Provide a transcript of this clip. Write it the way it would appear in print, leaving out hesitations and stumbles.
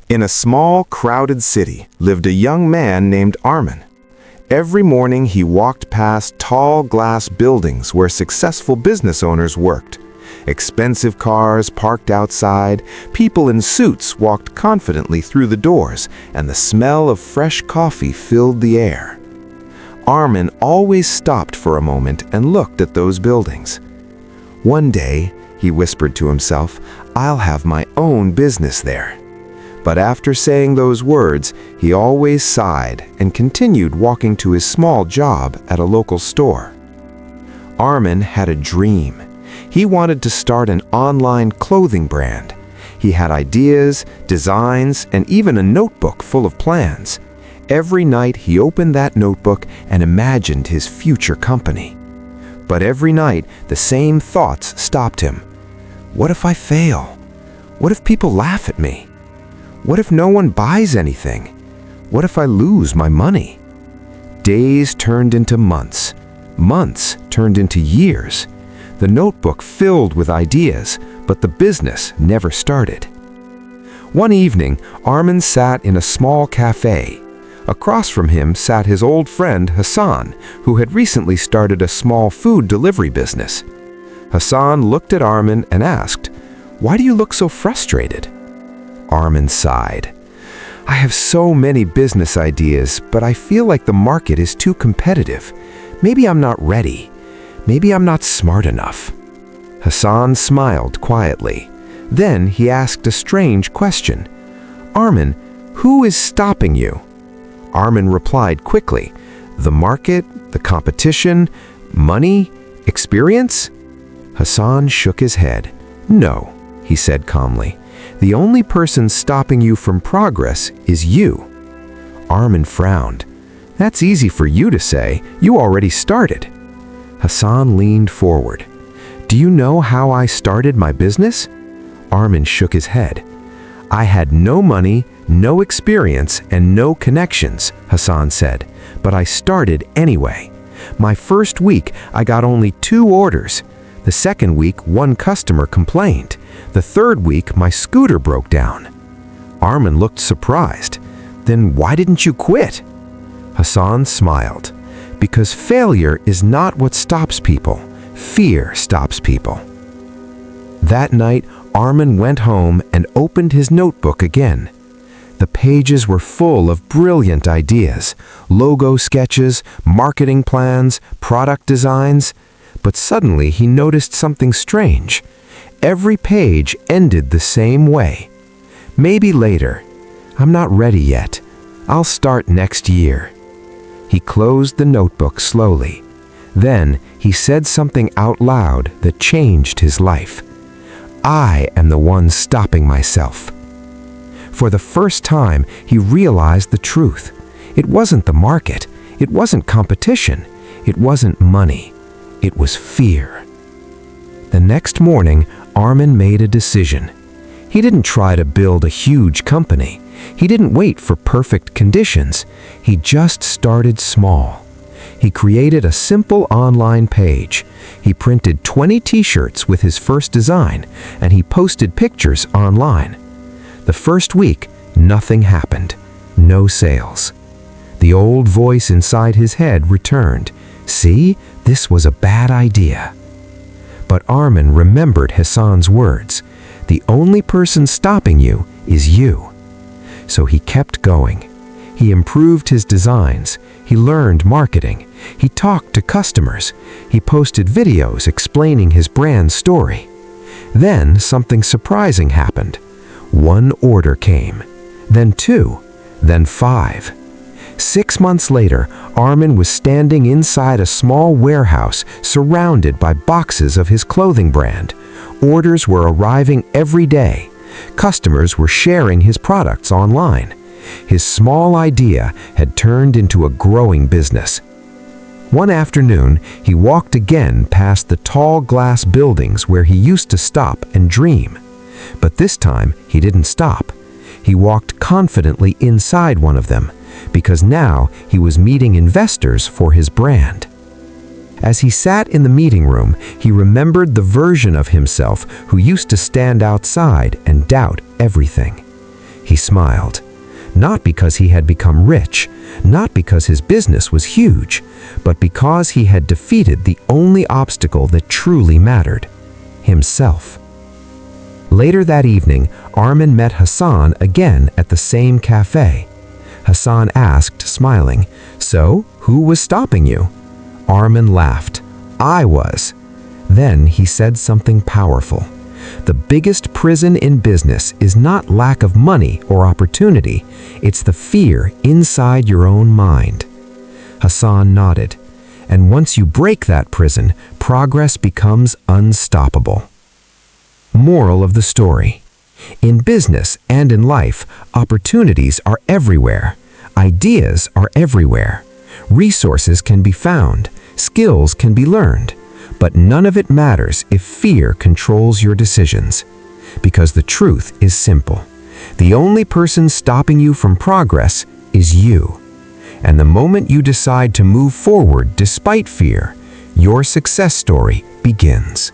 In a small, crowded city lived a young man named Armin. Every morning he walked past tall glass buildings where successful business owners worked. Expensive cars parked outside, people in suits walked confidently through the doors, and the smell of fresh coffee filled the air. Armin always stopped for a moment and looked at those buildings. One day, he whispered to himself, "I'll have my own business there." But after saying those words, he always sighed and continued walking to his small job at a local store. Armin had a dream. He wanted to start an online clothing brand. He had ideas, designs, and even a notebook full of plans. Every night he opened that notebook and imagined his future company. But every night, the same thoughts stopped him. What if I fail? What if people laugh at me? What if no one buys anything? What if I lose my money? Days turned into months. Months turned into years. The notebook filled with ideas, but the business never started. One evening, Armin sat in a small cafe. Across from him sat his old friend Hassan, who had recently started a small food delivery business. Hassan looked at Armin and asked, "Why do you look so frustrated?" Armin sighed. "I have so many business ideas, but I feel like the market is too competitive. Maybe I'm not ready. Maybe I'm not smart enough." Hassan smiled quietly. Then he asked a strange question. "Armin, who is stopping you?" Armin replied quickly, "The market, the competition, money, experience?" Hassan shook his head. "No," he said calmly. "The only person stopping you from progress is you." Armin frowned. "That's easy for you to say. You already started." Hassan leaned forward. "Do you know how I started my business?" Armin shook his head. "I had no money, no experience, and no connections," Hassan said, "but I started anyway. My first week, I got only 2 orders. The second week, 1 customer complained. The third week, my scooter broke down." Armin looked surprised. "Then why didn't you quit?" Hassan smiled. "Because failure is not what stops people. Fear stops people." That night, Armin went home and opened his notebook again. The pages were full of brilliant ideas, logo sketches, marketing plans, product designs. But suddenly he noticed something strange. Every page ended the same way. "Maybe later. I'm not ready yet. I'll start next year." He closed the notebook slowly. Then he said something out loud that changed his life. "I am the one stopping myself." For the first time, he realized the truth. It wasn't the market. It wasn't competition. It wasn't money. It was fear. The next morning, Armin made a decision. He didn't try to build a huge company. He didn't wait for perfect conditions. He just started small. He created a simple online page. He printed 20 t-shirts with his first design, and he posted pictures online. The first week, nothing happened. No sales. The old voice inside his head returned. "See, this was a bad idea." But Armin remembered Hassan's words. "The only person stopping you is you." So he kept going. He improved his designs. He learned marketing. He talked to customers. He posted videos explaining his brand story. Then something surprising happened. 1 order came, then 2, then 5. 6 months later, Armin was standing inside a small warehouse surrounded by boxes of his clothing brand. Orders were arriving every day. Customers were sharing his products online. His small idea had turned into a growing business. One afternoon, he walked again past the tall glass buildings where he used to stop and dream. But this time, he didn't stop. He walked confidently inside one of them, because now he was meeting investors for his brand. As he sat in the meeting room, he remembered the version of himself who used to stand outside and doubt everything. He smiled. Not because he had become rich, not because his business was huge, but because he had defeated the only obstacle that truly mattered: himself. Later that evening, Armin met Hassan again at the same cafe. Hassan asked, smiling, "So, who was stopping you?" Armin laughed. "I was." Then he said something powerful. The biggest prison in business is not lack of money or opportunity, it's the fear inside your own mind. Hassan nodded. And once you break that prison, progress becomes unstoppable. Moral of the story: in business and in life, opportunities are everywhere. Ideas are everywhere. Resources can be found. Skills can be learned. But none of it matters if fear controls your decisions. Because the truth is simple. The only person stopping you from progress is you. And the moment you decide to move forward despite fear, your success story begins.